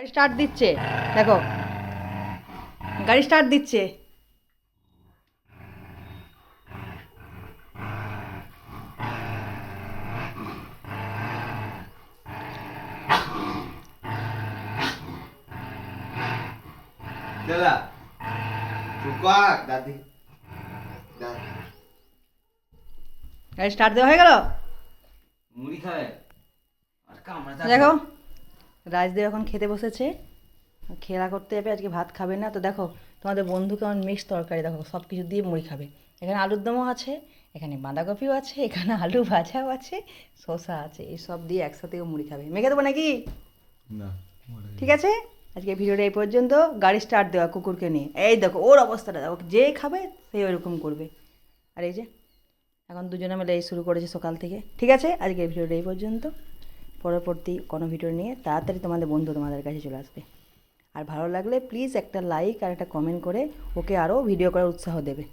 গাড়ি স্টার্ট দিচ্ছে, দেখো গাড়ি স্টার্ট দিচ্ছে। দাদা চুকা দাদি গাড়ি স্টার্ট দেওয়া হয়ে গেল। মুড়ি খাবে আর কামড়া দেখো রাজদেব এখন খেতে বসেছে, খেলা করতে যাবে, আজকে ভাত খাবে না। তো দেখো তোমাদের বন্ধু কেমন মিক্স তরকারি, দেখো সব কিছু দিয়ে মুড়ি খাবে। এখানে আলুর দমও আছে, এখানে বাঁধাকপিও আছে, এখানে আলু ভাজাও আছে, শসা আছে, এই সব দিয়ে একসাথেও মুড়ি খাবে। মেখে দেবো নাকি? না ঠিক আছে, আজকে ভিডিওটা এই পর্যন্ত। গাড়ি স্টার্ট দেওয়া কুকুরকে নিয়ে, এই দেখো ওর অবস্থাটা দেখো, যে খাবে সেই ওইরকম করবে। আর এই যে এখন দুজনে মিলে এই শুরু করেছে সকাল থেকে। ঠিক আছে, আজকে ভিডিওটা এই পর্যন্ত। পরবর্তী কোনো ভিডিও নিয়ে তাড়াতাড়ি তোমাদের বন্ধু তোমাদের কাছে চলে আসবে। আর ভালো লাগলে প্লিজ একটা লাইক আর একটা কমেন্ট করে ওকে আরও ভিডিও করার উৎসাহ দেবে।